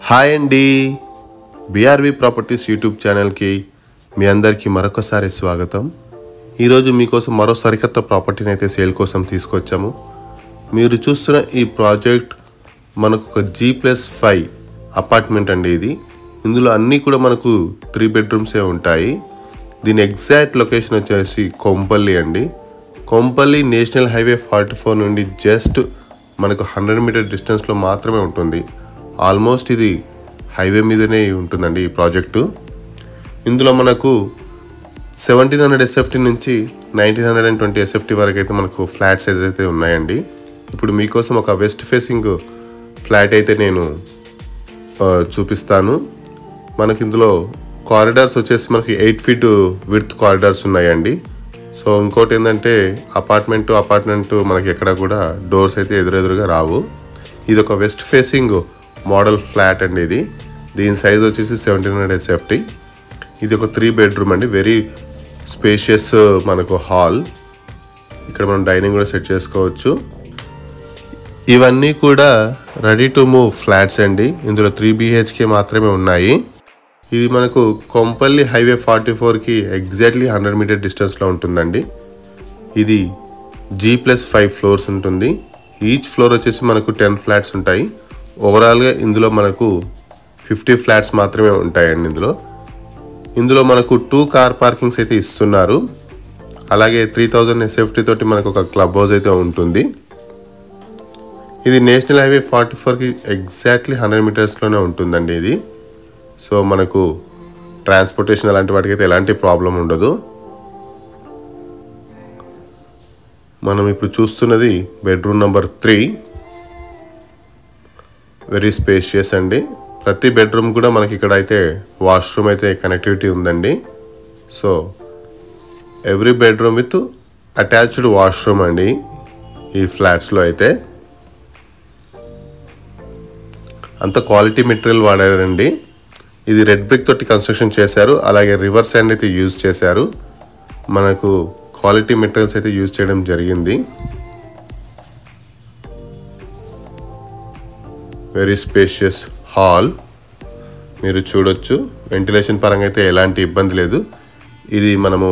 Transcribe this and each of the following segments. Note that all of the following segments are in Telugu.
హాయ్ అండి, బీఆర్వి ప్రాపర్టీస్ యూట్యూబ్ ఛానల్కి మీ అందరికీ మరొకసారి స్వాగతం. ఈరోజు మీకోసం మరో సరికొత్త ప్రాపర్టీని అయితే సేల్ కోసం తీసుకొచ్చాము. మీరు చూస్తున్న ఈ ప్రాజెక్ట్ మనకు ఒక G+5 అపార్ట్మెంట్ అండి. ఇందులో అన్నీ కూడా మనకు 3 బెడ్రూమ్సే ఉంటాయి. దీని ఎగ్జాక్ట్ లొకేషన్ వచ్చేసి కొంపల్లి అండి. కొంపల్లి నేషనల్ హైవే 44 నుండి జస్ట్ మనకు 100 మీటర్ డిస్టెన్స్లో మాత్రమే ఉంటుంది. ఆల్మోస్ట్ ఇది హైవే మీదనే ఉంటుందండి ఈ ప్రాజెక్టు. ఇందులో మనకు 1700 SFT నుంచి 1920 SFT వరకు అయితే మనకు ఫ్లాట్స్ అయితే ఉన్నాయండి. ఇప్పుడు మీకోసం ఒక వెస్ట్ ఫేసింగ్ ఫ్లాట్ అయితే నేను చూపిస్తాను. మనకి ఇందులో కారిడార్స్ వచ్చేసి మనకి 8 feet విడ్త్ కారిడార్స్ ఉన్నాయండి. సో ఇంకోటి ఏంటంటే అపార్ట్మెంట్ మనకి ఎక్కడ కూడా డోర్స్ అయితే ఎదురెదురుగా రావు. ఇది ఒక వెస్ట్ ఫేసింగ్ మోడల్ ఫ్లాట్ అండి. దీని సైజ్ వచ్చేసి 1700 SFT. ఇది ఒక 3 bedroom అండి. వెరీ స్పేషియస్ మనకు హాల్. ఇక్కడ మనం డైనింగ్ కూడా సెట్ చేసుకోవచ్చు. ఇవన్నీ కూడా రెడీ టు మూవ్ ఫ్లాట్స్ అండి. ఇందులో 3 BHK మాత్రమే ఉన్నాయి. ఇది మనకు కొంపల్లి హైవే 44కి ఎగ్జాక్ట్లీ 100 మీటర్ డిస్టెన్స్లో ఉంటుందండి. ఇది G+5 ఫ్లోర్స్ ఉంటుంది. ఈచ్ ఫ్లోర్ వచ్చేసి మనకు 10 ఫ్లాట్స్ ఉంటాయి. ఓవరాల్గా ఇందులో మనకు 50 ఫ్లాట్స్ మాత్రమే ఉంటాయండి. ఇందులో మనకు 2 కార్ పార్కింగ్స్ అయితే ఇస్తున్నారు. అలాగే 3000 SFT తోటి మనకు ఒక క్లబ్ హౌస్ అయితే ఉంటుంది. ఇది నేషనల్ హైవే 44కి ఎగ్జాక్ట్లీ 100 మీటర్స్లోనే ఉంటుందండి ఇది. సో మనకు ట్రాన్స్పోర్టేషన్ అలాంటి వాటికైతే ఎలాంటి ప్రాబ్లం ఉండదు. మనం ఇప్పుడు చూస్తున్నది బెడ్రూమ్ నెంబర్ 3. వెరీ స్పేషియస్ అండి. ప్రతి బెడ్రూమ్ కూడా మనకి ఇక్కడ అయితే వాష్రూమ్ అయితే కనెక్టివిటీ ఉందండి. So every bedroom with attached washroom అండి ఈ ఫ్లాట్స్లో అయితే. అంత క్వాలిటీ మెటీరియల్ వాడారండి. ఇది రెడ్ బ్రిక్ తోటి కన్స్ట్రక్షన్ చేశారు. అలాగే రివర్ శాండ్ అయితే యూజ్ చేశారు. మనకు క్వాలిటీ మెటీరియల్స్ అయితే యూజ్ చేయడం జరిగింది. వెరీ స్పేషియస్ హాల్ మీరు చూడొచ్చు. వెంటిలేషన్ పరంగా అయితే ఎలాంటి ఇబ్బంది లేదు. ఇది మనము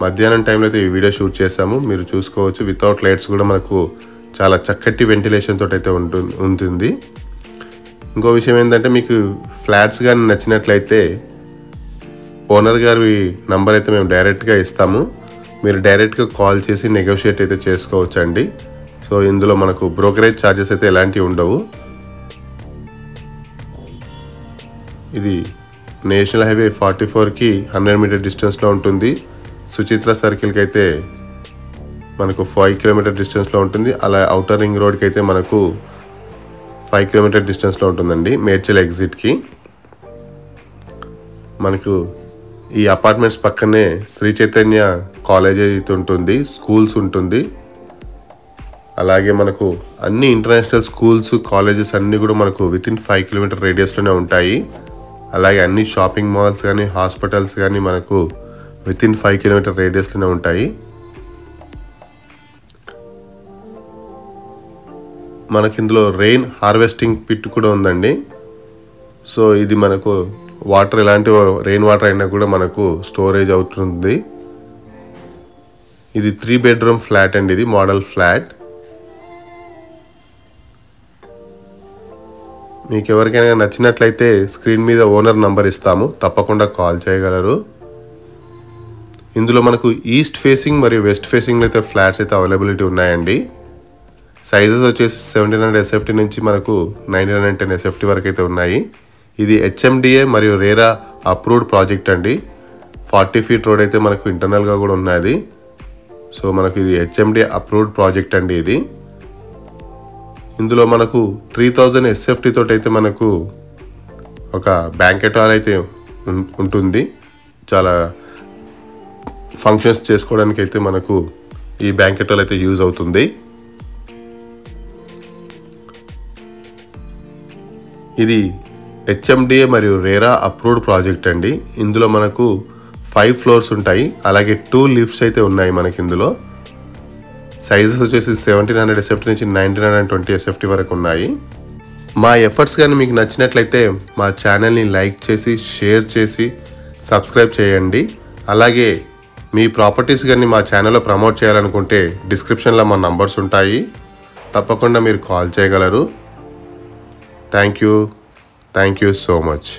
మధ్యాహ్నం టైంలో అయితే ఈ వీడియో షూట్ చేసాము. మీరు చూసుకోవచ్చు. వితౌట్ లైట్స్ కూడా మనకు చాలా చక్కటి వెంటిలేషన్ తోటి అయితే ఉంటుంది. ఇంకో విషయం ఏంటంటే, మీకు ఫ్లాట్స్ కానీ నచ్చినట్లయితే ఓనర్ గారి నంబర్ అయితే మేము డైరెక్ట్గా ఇస్తాము. మీరు డైరెక్ట్గా కాల్ చేసి నెగోషియేట్ అయితే చేసుకోవచ్చు అండి. సో ఇందులో మనకు బ్రోకరేజ్ ఛార్జెస్ అయితే ఎలాంటివి ఉండవు. ఇది నేషనల్ హైవే 44కి 100 మీటర్ డిస్టెన్స్లో ఉంటుంది. సుచిత్ర సర్కిల్కి అయితే మనకు 5 కిలోమీటర్ డిస్టెన్స్లో ఉంటుంది. అలా అవుటర్ రింగ్ రోడ్కి అయితే మనకు 5 కిలోమీటర్ డిస్టెన్స్లో ఉంటుందండి. మేడ్చల్ ఎగ్జిట్కి. మనకు ఈ అపార్ట్మెంట్స్ పక్కనే శ్రీ చైతన్య కాలేజ్ అయితే ఉంటుంది, స్కూల్స్ ఉంటుంది. అలాగే మనకు అన్ని ఇంటర్నేషనల్ స్కూల్స్, కాలేజెస్ అన్నీ కూడా మనకు వితిన్ 5 కిలోమీటర్ రేడియస్లోనే ఉంటాయి. అలాగే అన్ని షాపింగ్ మాల్స్ కానీ హాస్పిటల్స్ కానీ మనకు వితిన్ 5 కిలోమీటర్ రేడియస్లోనే ఉంటాయి. మనకి ఇందులో రెయిన్ హార్వెస్టింగ్ పిట్ కూడా ఉందండి. సో ఇది మనకు వాటర్ ఎలాంటి రెయిన్ వాటర్ అయినా కూడా మనకు స్టోరేజ్ అవుతుంది. ఇది 3 bedroom ఫ్లాట్ అండి. ఇది మోడల్ ఫ్లాట్. మీకు ఎవరికైనా నచ్చినట్లయితే స్క్రీన్ మీద ఓనర్ నంబర్ ఇస్తాము, తప్పకుండా కాల్ చేయగలరు. ఇందులో మనకు ఈస్ట్ ఫేసింగ్ మరియు వెస్ట్ ఫేసింగ్లో అయితే ఫ్లాట్స్ అయితే అవైలబిలిటీ ఉన్నాయండి. సైజెస్ వచ్చేసి 1700 SFT నుంచి మనకు 1910 SFT వరకు అయితే ఉన్నాయి. ఇది HMDA మరియు రేరా అప్రూవ్డ్ ప్రాజెక్ట్ అండి. 40 feet రోడ్ అయితే మనకు ఇంటర్నల్గా కూడా ఉన్నది. సో మనకు ఇది HMDA అప్రూవ్డ్ ప్రాజెక్ట్ అండి ఇది. ఇందులో మనకు 3000 SFT తోటి అయితే మనకు ఒక బ్యాంకెట్ హాల్ అయితే ఉంటుంది. చాలా ఫంక్షన్స్ చేసుకోవడానికి అయితే మనకు ఈ బ్యాంకెట్ హాల్ అయితే యూజ్ అవుతుంది. ఇది HMDA మరియు రేరా అప్రూవ్డ్ ప్రాజెక్ట్ అండి. ఇందులో మనకు 5 floors ఉంటాయి. అలాగే 2 lifts అయితే ఉన్నాయి మనకి ఇందులో. సైజెస్ వచ్చేసి 1700 SFT నుంచి 1920 SFT వరకు ఉన్నాయి. మా ఎఫర్ట్స్ కానీ మీకు నచ్చినట్లయితే మా ఛానల్ని లైక్ చేసి షేర్ చేసి సబ్స్క్రైబ్ చేయండి. అలాగే మీ ప్రాపర్టీస్ కానీ మా ఛానల్లో ప్రమోట్ చేయాలనుకుంటే డిస్క్రిప్షన్లో మా నంబర్స్ ఉంటాయి, తప్పకుండా మీరు కాల్ చేయగలరు. Thank you so much.